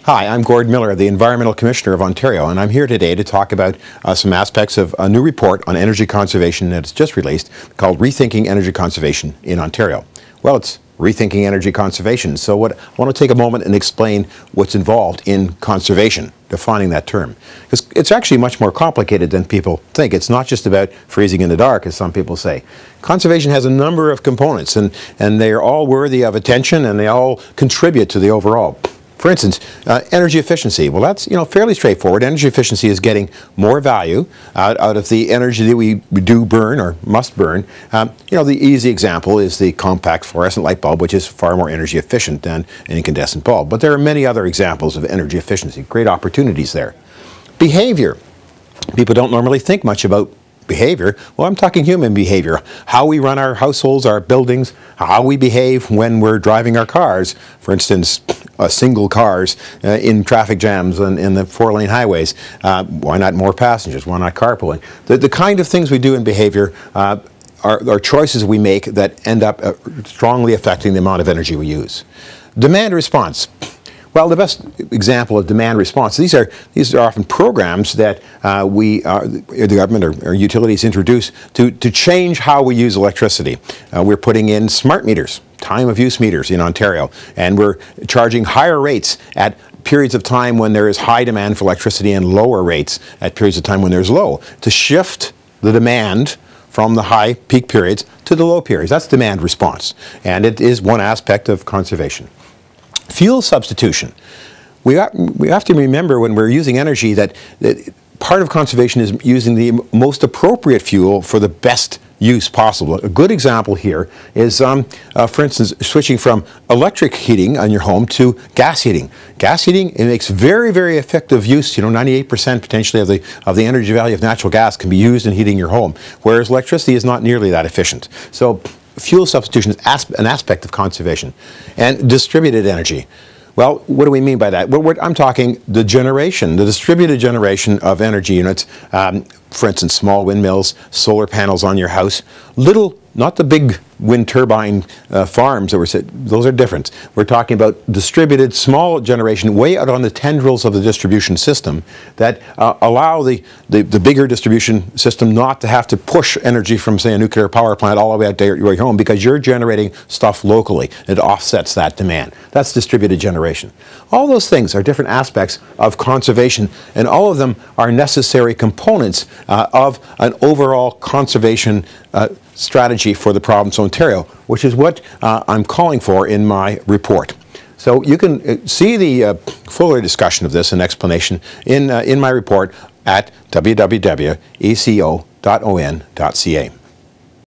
Hi, I'm Gord Miller, the Environmental Commissioner of Ontario, and I'm here today to talk about some aspects of a new report on energy conservation that's just released called Rethinking Energy Conservation in Ontario. Well, it's rethinking energy conservation, so I want to take a moment and explain what's involved in conservation, defining that term. Because it's actually much more complicated than people think. It's not just about freezing in the dark, as some people say. Conservation has a number of components, and they are all worthy of attention, and they all contribute to the overall. For instance, energy efficiency. Well, that's fairly straightforward. Energy efficiency is getting more value out of the energy that we do burn or must burn. The easy example is the compact fluorescent light bulb, which is far more energy efficient than an incandescent bulb. But there are many other examples of energy efficiency. Great opportunities there. Behavior. People don't normally think much about behavior. Well, I'm talking human behavior. How we run our households, our buildings, how we behave when we're driving our cars. For instance, single cars in traffic jams and in the four-lane highways. Why not more passengers? Why not carpooling? The kind of things we do in behavior are choices we make that end up strongly affecting the amount of energy we use. Demand response. Well, the best example of demand response, these are often programs that the government or utilities introduce to change how we use electricity. We're putting in smart meters, time of use meters in Ontario, and we're charging higher rates at periods of time when there is high demand for electricity and lower rates at periods of time when there's low, to shift the demand from the high peak periods to the low periods. That's demand response, and it is one aspect of conservation. Fuel substitution. We have to remember when we're using energy that part of conservation is using the most appropriate fuel for the best use possible. A good example here is, for instance, switching from electric heating on your home to gas heating. Gas heating, it makes very, very effective use. 98% potentially of the energy value of natural gas can be used in heating your home, whereas electricity is not nearly that efficient. So fuel substitution is an aspect of conservation. And distributed energy. Well, what do we mean by that? Well, I'm talking the distributed generation of energy units, for instance, small windmills, solar panels on your house, not the big wind turbine farms that those are different. We're talking about distributed small generation way out on the tendrils of the distribution system that allow the bigger distribution system not to have to push energy from, say, a nuclear power plant all the way out to your home, because you're generating stuff locally. It offsets that demand. That's distributed generation. All those things are different aspects of conservation, and all of them are necessary components of an overall conservation strategy for the province of Ontario, which is what I'm calling for in my report. So you can see the fuller discussion of this and explanation in my report at www.eco.on.ca.